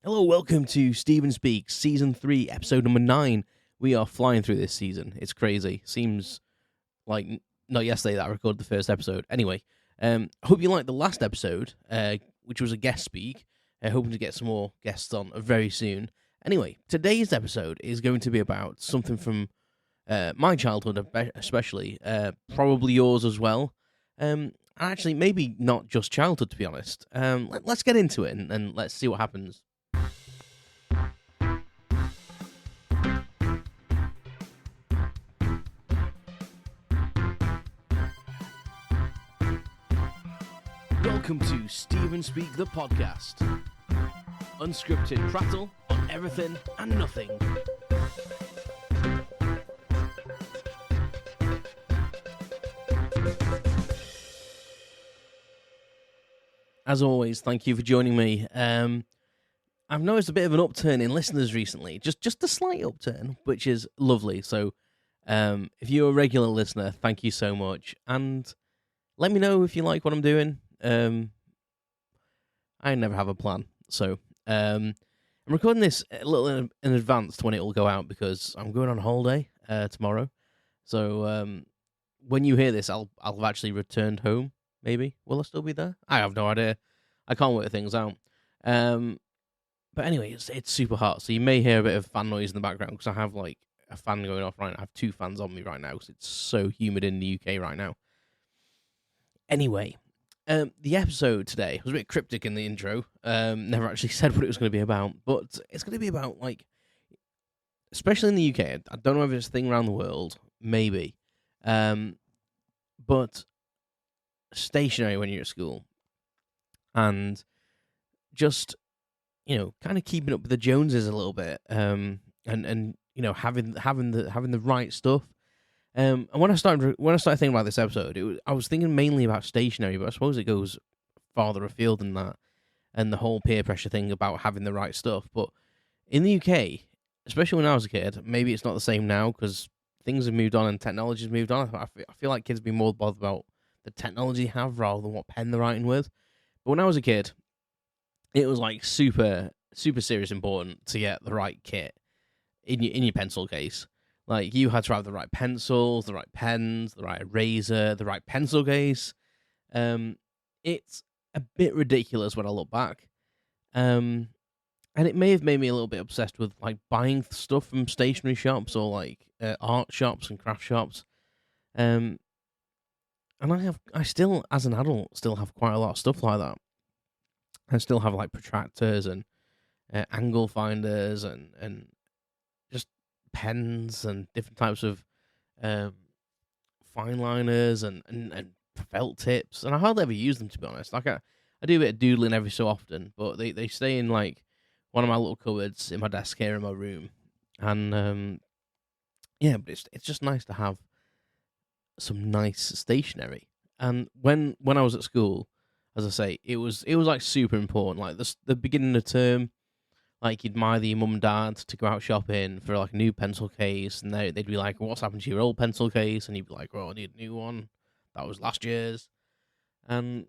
Hello, welcome to Steven Speaks, Season 3, Episode number 9. We are flying through this season. It's crazy. Seems like not yesterday that I recorded the first episode. Anyway, hope you liked the last episode, which was a guest speak. Hoping to get some more guests on very soon. Anyway, today's episode is going to be about something from my childhood especially, probably yours as well. Actually, maybe not just childhood, to be honest. Let's get into it and let's see what happens. Welcome to Steven Speak the Podcast. Unscripted prattle on everything and nothing. As always, thank you for joining me. I've noticed a bit of an upturn in listeners recently, just a slight upturn, which is lovely. So if you're a regular listener, thank you so much. And let me know if you like what I'm doing. I never have a plan, so I'm recording this a little in advance to when it will go out because I'm going on holiday tomorrow. So when you hear this, I'll have actually returned home. Maybe will I still be there? I have no idea. I can't work things out. But anyway, it's super hot, so you may hear a bit of fan noise in the background because I have like a fan going off right now. I have two fans on me right now because it's so humid in the UK right now. Anyway. The episode today was a bit cryptic in the intro. Never actually said what it was going to be about, but it's going to be about, like, especially in the UK, I don't know if it's a thing around the world, maybe, but stationery when you're at school, and just, kind of keeping up with the Joneses a little bit, and having the right stuff. And when I started thinking about this episode, I was thinking mainly about stationery, but I suppose it goes farther afield than that, and the whole peer pressure thing about having the right stuff. But in the UK, especially when I was a kid, maybe it's not the same now because things have moved on and technology's moved on. I feel like kids be more bothered about the technology they have rather than what pen they're writing with. But when I was a kid, it was like super, super serious important to get the right kit in your pencil case. Like, you had to have the right pencils, the right pens, the right eraser, the right pencil case. It's a bit ridiculous when I look back. And it may have made me a little bit obsessed with, like, buying stuff from stationery shops or, like, art shops and craft shops. And I still, as an adult, still have quite a lot of stuff like that. I still have, like, protractors and angle finders and just pens and different types of fine liners and felt tips, and I hardly ever use them, to be honest. Like, I do a bit of doodling every so often, but they stay in like one of my little cupboards in my desk here in my room, and but it's just nice to have some nice stationery. And when I was at school, as I say, it was like super important. Like the beginning of the term, like, you'd mire your mum and dad to go out shopping for, like, a new pencil case, and they'd be like, what's happened to your old pencil case? And you'd be like, I need a new one. That was last year's. And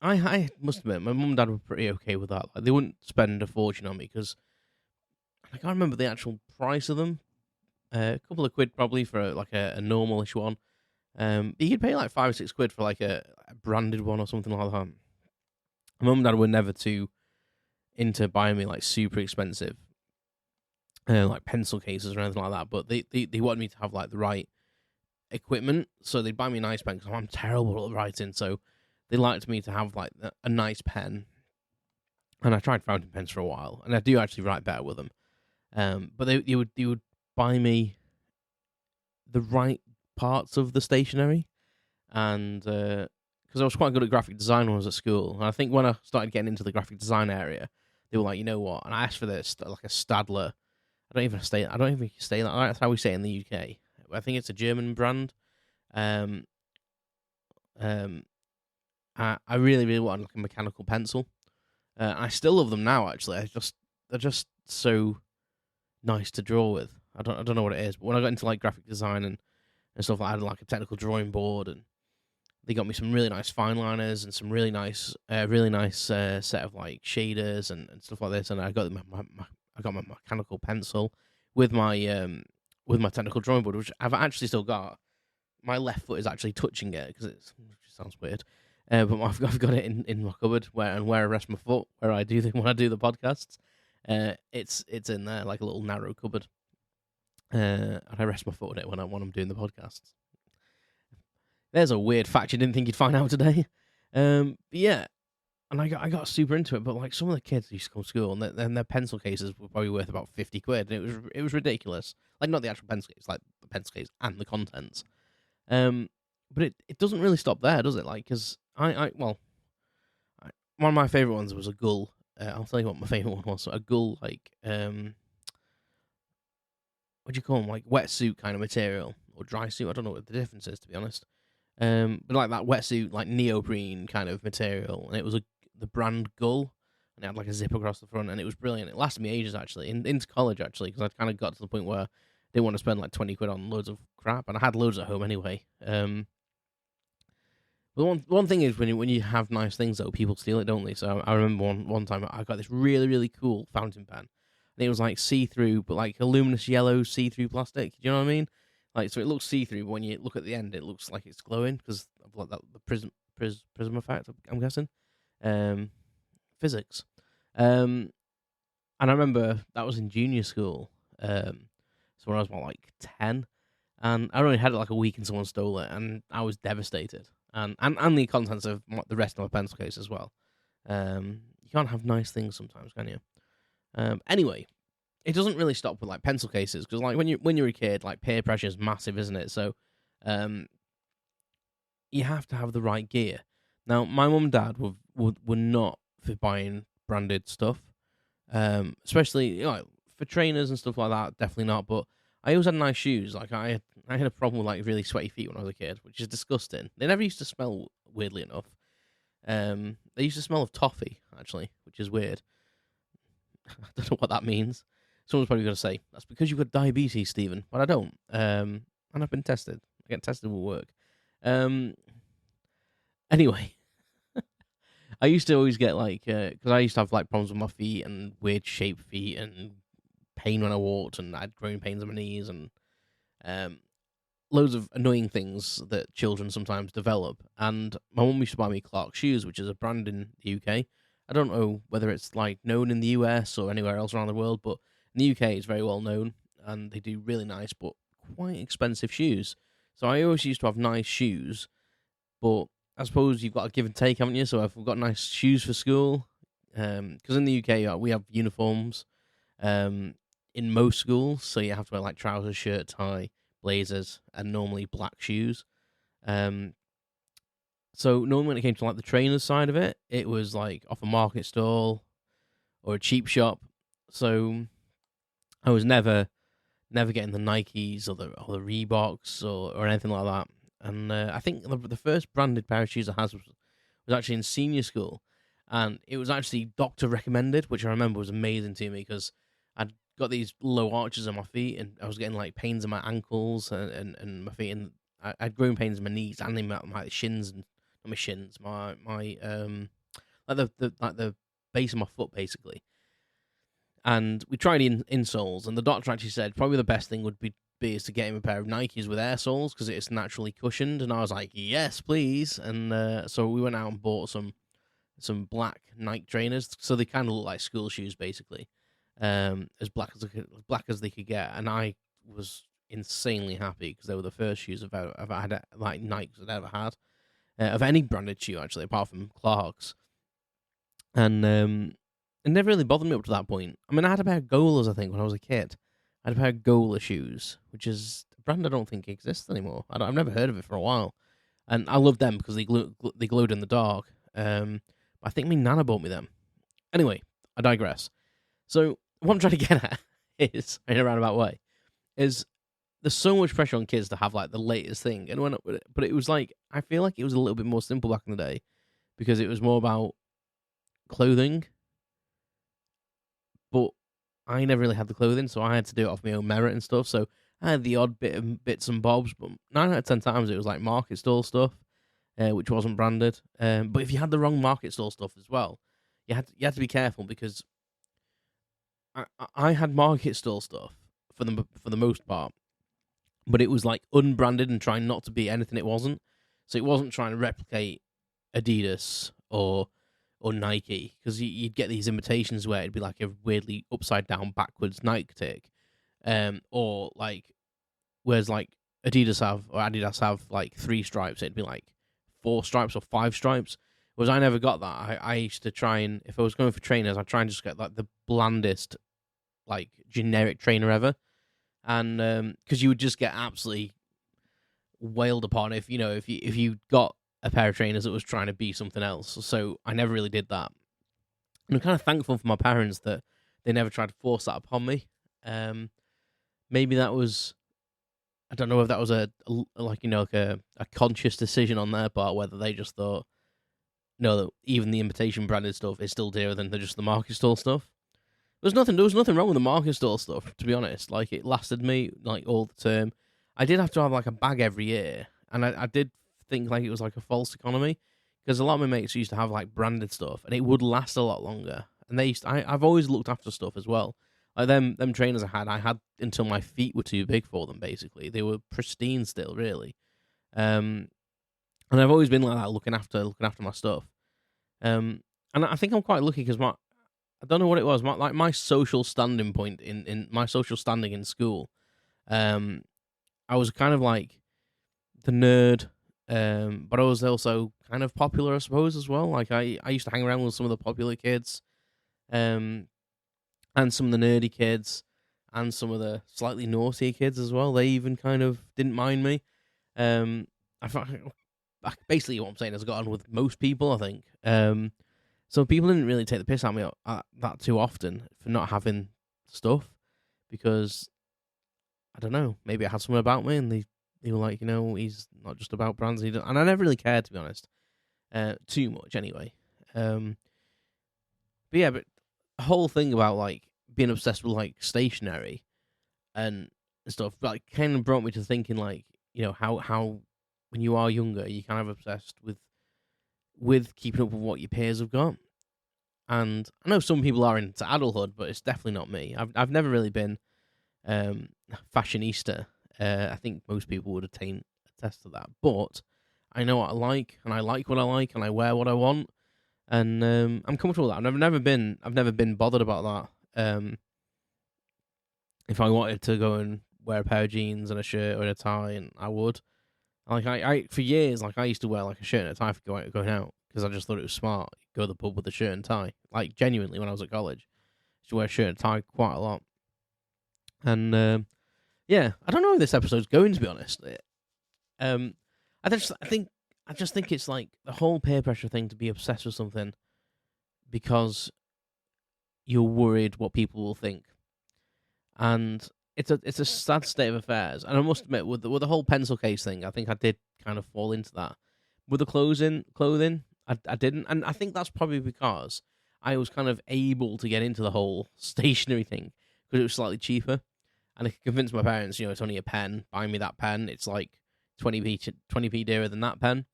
I must admit, my mum and dad were pretty okay with that. Like, they wouldn't spend a fortune on me, because I can't remember the actual price of them. A couple of quid, probably, for, like, a normal-ish one. But you could pay, like, 5 or 6 quid for, like, a branded one or something like that. My mum and dad were never too into buying me, like, super expensive like pencil cases or anything like that, but they wanted me to have, like, the right equipment, so they'd buy me a nice pen because I'm terrible at writing, so they liked me to have, like, a nice pen. And I tried fountain pens for a while, and I do actually write better with them, but they would buy me the right parts of the stationery, and because I was quite good at graphic design when I was at school, and I think when I started getting into the graphic design area, they were like, you know what? And I asked for this, like, a Stadler. I don't even say that. That's how we say it in the UK. I think it's a German brand. I really, really wanted, like, a mechanical pencil. I still love them now. Actually, they're just so nice to draw with. I don't know what it is, but when I got into, like, graphic design and stuff, I had, like, a technical drawing board, and They got me some really nice fine liners and some really nice set of like shaders and stuff like this. And I got my mechanical pencil with my technical drawing board, which I've actually still got. My left foot is actually touching it because it sounds weird, but I've got it in my cupboard where I rest my foot when I do the podcasts. It's in there like a little narrow cupboard, and I rest my foot on it when I'm doing the podcasts. There's a weird fact you didn't think you'd find out today. But yeah, and I got super into it. But like some of the kids used to come to school, and their pencil cases were probably worth about 50 quid, and it was ridiculous. Like not the actual pencil case, like the pencil case and the contents. But it doesn't really stop there, does it? Like, because one of my favorite ones was a gull. I'll tell you what my favorite one was. So a gull, like, what do you call them? Like wetsuit kind of material or dry suit. I don't know what the difference is, to be honest. But like that wetsuit, like neoprene kind of material, and it was the brand Gull, and it had like a zip across the front, and it was brilliant. It lasted me ages actually, into college actually, because I kind of got to the point where I didn't want to spend like 20 quid on loads of crap, and I had loads at home anyway. But one thing is when you have nice things though, people steal it, don't they? So I remember one time I got this really really cool fountain pen, and it was like see through, but like a luminous yellow see through plastic. Do you know what I mean? Like so, it looks see through, but when you look at the end, it looks like it's glowing because of like the prism effect. I'm guessing, physics. And I remember that was in junior school. So when I was about like 10, and I only had it like a week, and someone stole it, and I was devastated. And the contents of the rest of my pencil case as well. You can't have nice things sometimes, can you? Anyway, it doesn't really stop with like pencil cases because like when you're a kid, like peer pressure is massive, isn't it? So, you have to have the right gear. Now, my mum and dad were not for buying branded stuff, especially for trainers and stuff like that. Definitely not. But I always had nice shoes. Like I had a problem with like really sweaty feet when I was a kid, which is disgusting. They never used to smell, weirdly enough. They used to smell of toffee actually, which is weird. I don't know what that means. Someone's probably going to say that's because you've got diabetes, Stephen, but I don't. And I've been tested. I get tested with work. Anyway, I used to always get like because I used to have like problems with my feet and weird shaped feet and pain when I walked, and I had growing pains on my knees and loads of annoying things that children sometimes develop. And my mum used to buy me Clark shoes, which is a brand in the UK. I don't know whether it's like known in the US or anywhere else around the world, but in the UK it's very well known, and they do really nice but quite expensive shoes. So I always used to have nice shoes, but I suppose you've got to give and take, haven't you? So I've got nice shoes for school, because in the UK we have uniforms in most schools, so you have to wear like trousers, shirt, tie, blazers, and normally black shoes. So normally when it came to like the trainers side of it, it was like off a market stall or a cheap shop. So I was never getting the Nikes or the Reeboks or anything like that. And I think the first branded pair of shoes I had was actually in senior school, and it was actually doctor recommended, which I remember was amazing to me because I'd got these low arches on my feet, and I was getting like pains in my ankles and my feet, and I had growing pains in my knees and in my shins, and not my shins, my like the base of my foot basically. And we tried insoles, and the doctor actually said probably the best thing would be is to get him a pair of Nikes with air soles because it's naturally cushioned. And I was like, yes, please. And so we went out and bought some black Nike trainers, so they kind of look like school shoes basically, as black as they could get. And I was insanely happy because they were the first shoes I've had like Nikes I'd ever had of any branded shoe actually, apart from Clark's. And it never really bothered me up to that point. I mean, I had a pair of Golas, I think, when I was a kid. I had a pair of Gola shoes, which is a brand I don't think exists anymore. I've never heard of it for a while. And I love them because they glowed in the dark. I think my nana bought me them. Anyway, I digress. So what I'm trying to get at is, in a roundabout way, is there's so much pressure on kids to have like the latest thing. And but it was like, I feel like it was a little bit more simple back in the day because it was more about clothing. But I never really had the clothing, so I had to do it off my own merit and stuff. So I had the odd bits and bobs, but 9 out of 10 times it was like market stall stuff. which wasn't branded. But if you had the wrong market store stuff as well, you had to be careful, because I had market store stuff for the most part, but it was like unbranded and trying not to be anything it wasn't. So it wasn't trying to replicate Adidas or Nike, because you'd get these imitations where it'd be like a weirdly upside down backwards Nike tick, or like, whereas like Adidas have like 3 stripes, it'd be like 4 stripes or 5 stripes. Whereas I never got that. I used to try, and if I was going for trainers, I'd try and just get like the blandest, like generic trainer ever, and because you would just get absolutely wailed upon if you got a pair of trainers that was trying to be something else. So I never really did that, and I'm kind of thankful for my parents that they never tried to force that upon me. Maybe that was, I don't know if that was a conscious decision on their part, whether they just thought, no, that even the imitation branded stuff is still dearer than just the market store stuff. There was nothing wrong with the market store stuff, to be honest. Like, it lasted me like all the term. I did have to have like a bag every year, and I did think like it was like a false economy, because a lot of my mates used to have like branded stuff, and it would last a lot longer. And I've always looked after stuff as well. Like them trainers I had until my feet were too big for them. Basically, they were pristine still, really. And I've always been like that, looking after my stuff. And I think I'm quite lucky, because I don't know what it was, my social standing point in my social standing in school. I was kind of like the nerd, but I was also kind of popular, I suppose, as well. Like, I used to hang around with some of the popular kids, and some of the nerdy kids, and some of the slightly naughty kids as well. They even kind of didn't mind me. I thought, basically what I'm saying is I got on with most people, I think. So people didn't really take the piss out of me that too often for not having stuff, because I don't know, maybe I had something about me, and they were like, he's not just about brands. And I never really cared, to be honest, too much anyway. But the whole thing about like being obsessed with like stationery and stuff, like, kind of brought me to thinking, like, how when you are younger, you're kind of obsessed with keeping up with what your peers have got. And I know some people are into adulthood, but it's definitely not me. I've never really been fashionista. I think most people would attest to that. But I know what I like, and I like what I like, and I wear what I want, and I'm comfortable with that. I've never been bothered about that. If I wanted to go and wear a pair of jeans and a shirt or a tie, and I would. Like, I for years, like, I used to wear like a shirt and a tie for going out, because I just thought it was smart. Go to the pub with a shirt and tie. Like, genuinely, when I was at college, I used to wear a shirt and tie quite a lot. And I don't know where this episode's going, to be honest. I just think it's like the whole peer pressure thing, to be obsessed with something because you're worried what people will think, and it's a sad state of affairs. And I must admit, with the whole pencil case thing, I think I did kind of fall into that. With the clothing, I didn't, and I think that's probably because I was kind of able to get into the whole stationery thing because it was slightly cheaper, and I could convince my parents, it's only a pen, buy me that pen. It's like 20p dearer than that pen.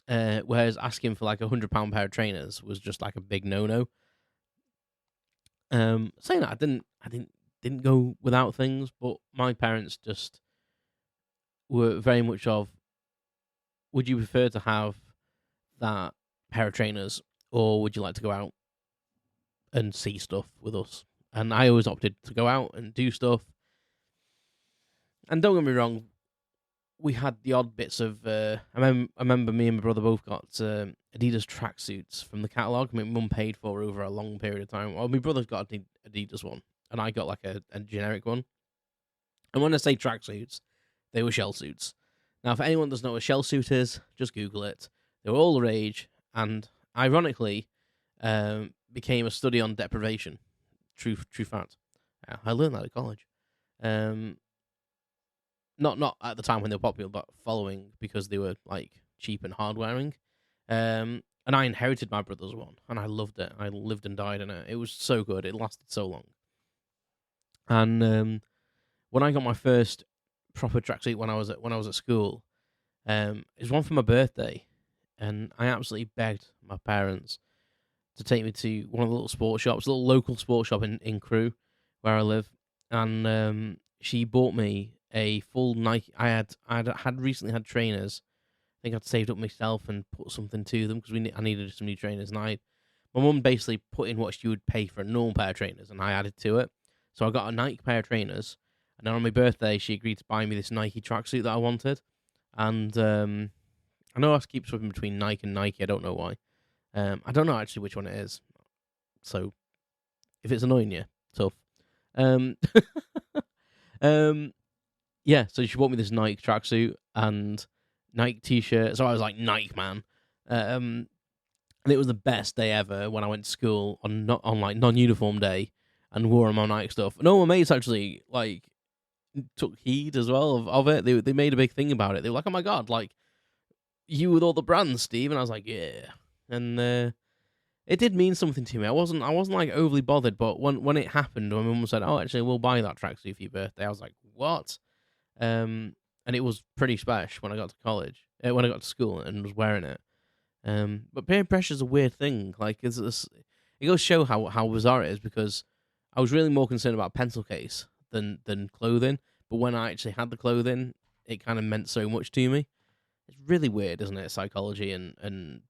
Whereas asking for like £100 pair of trainers was just like a big no. Saying that, I didn't go without things, but my parents just were very much of, would you prefer to have that pair of trainers, or would you like to go out and see stuff with us? And I always opted to go out and do stuff. And don't get me wrong, we had the odd bits of. I remember me and my brother both got Adidas tracksuits from the catalogue. I mean, Mum paid for over a long period of time. Well, my brother's got an Adidas one, and I got like a generic one. And when I say tracksuits, they were shell suits. Now, for anyone that doesn't know what a shell suit is, just Google it. They were all the rage, and ironically, became a study on deprivation. True fact. I learned that at college. Not at the time when they were popular, but following, because they were like cheap and hard wearing. And I inherited my brother's one, and I loved it. I lived and died in it. It was so good. It lasted so long. And when I got my first proper tracksuit when I was at school, it was one for my birthday, and I absolutely begged my parents to take me to one of the little sports shops, a little local sports shop in Crewe, where I live, and she bought me a full Nike. I had recently had trainers. I think I'd saved up myself and put something to them because I needed some new trainers, and my mum basically put in what she would pay for a normal pair of trainers, and I added to it. So I got a Nike pair of trainers, and then on my birthday, she agreed to buy me this Nike tracksuit that I wanted. And I know I keep swapping between Nike and Nike. I don't know why. I don't know actually which one it is. So if it's annoying you, tough. Um, yeah. So she bought me this Nike tracksuit and Nike t-shirt. So I was like Nike man. And it was the best day ever when I went to school on like non-uniform day and wore my Nike stuff. And all my mates actually like took heed as well of it. They made a big thing about it. They were like, "Oh my god, like you with all the brands, Steve." And I was like, "Yeah." And it did mean something to me. I wasn't like overly bothered, but when it happened, when my mum said, "Oh, actually, we'll buy that tracksuit for your birthday," I was like, "What?" And it was pretty special when I got to college, when I got to school and was wearing it. But peer pressure is a weird thing. Like, it goes to show how bizarre it is, because I was really more concerned about pencil case than clothing. But when I actually had the clothing, it kind of meant so much to me. It's really weird, isn't it? Psychology and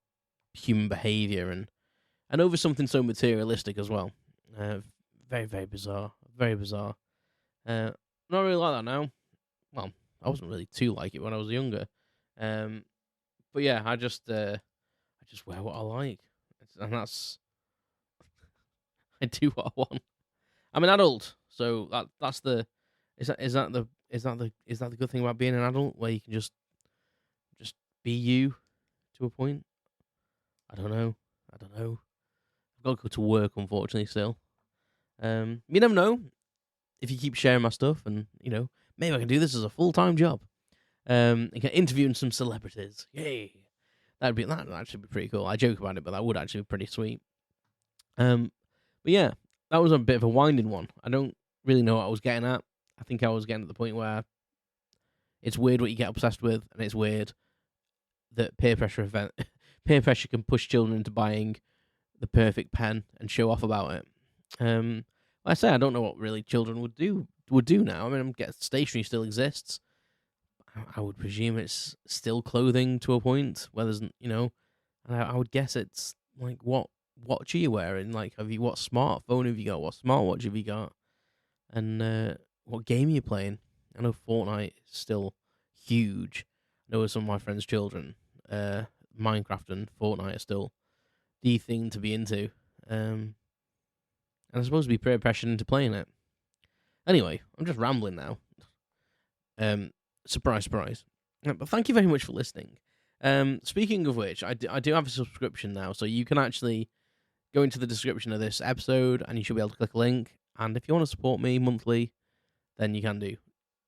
human behavior and over something so materialistic as well. Very, very bizarre. Very bizarre. Not really like that now. Well, I wasn't really too like it when I was younger. But yeah, I just wear what I like, and that's I do what I want. I'm an adult, so that's the is that the good thing about being an adult, where you can just be you to a point. I don't know. I've got to go to work, unfortunately. Still, you never know if you keep sharing my stuff, and maybe I can do this as a full-time job. And get interviewing some celebrities. Yay! That'd actually be pretty cool. I joke about it, but that would actually be pretty sweet. But yeah, that was a bit of a winding one. I don't really know what I was getting at. I think I was getting to the point where it's weird what you get obsessed with, and it's weird that peer pressure can push children into buying the perfect pen and show off about it. Like I say, I don't know what really children would do now. I mean, stationery still exists. I would presume it's still clothing to a point where there's, I would guess it's like, what watch are you wearing? Like, what smartphone have you got? What smartwatch have you got? And what game are you playing? I know Fortnite is still huge. I know some of my friends' children, Minecraft and Fortnite are still the thing to be into. And I'm supposed to be peer pressured into playing it. Anyway, I'm just rambling now. Surprise, surprise. But thank you very much for listening. Speaking of which, I do have a subscription now, so you can actually go into the description of this episode, and you should be able to click a link. And if you want to support me monthly, then you can do.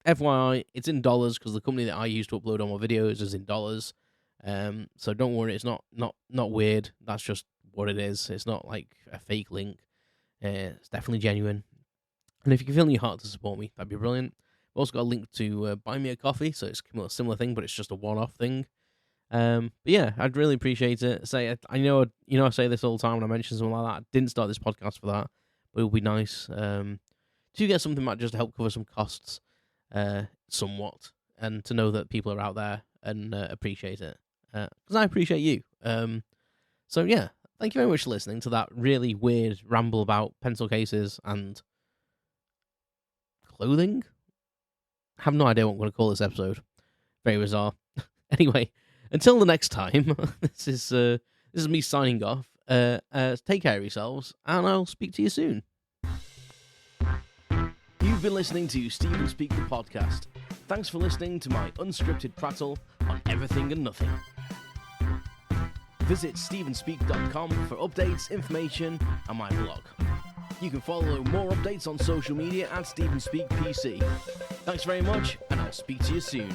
FYI, it's in dollars, because the company that I use to upload all my videos is in dollars. So don't worry, it's not weird. That's just what it is. It's not like a fake link. It's definitely genuine. And if you can feel in your heart to support me, that'd be brilliant. I've also got a link to buy me a coffee, so it's a similar thing, but it's just a one-off thing. But yeah, I'd really appreciate it. I know I say this all the time when I mention something like that. I didn't start this podcast for that, but it would be nice to get something back just to help cover some costs, somewhat, and to know that people are out there and appreciate it, because I appreciate you. So yeah, thank you very much for listening to that really weird ramble about pencil cases and clothing. I have no idea what I'm going to call this episode. Very bizarre. Anyway, until the next time, this is me signing off. Take care of yourselves, and I'll speak to you soon. You've been listening to Stephen Speak the Podcast. Thanks for listening to my unscripted prattle on everything and nothing. Visit stephenspeak.com for updates, information, and my blog. You can follow more updates on social media at StephenSpeakPC. Thanks very much, and I'll speak to you soon.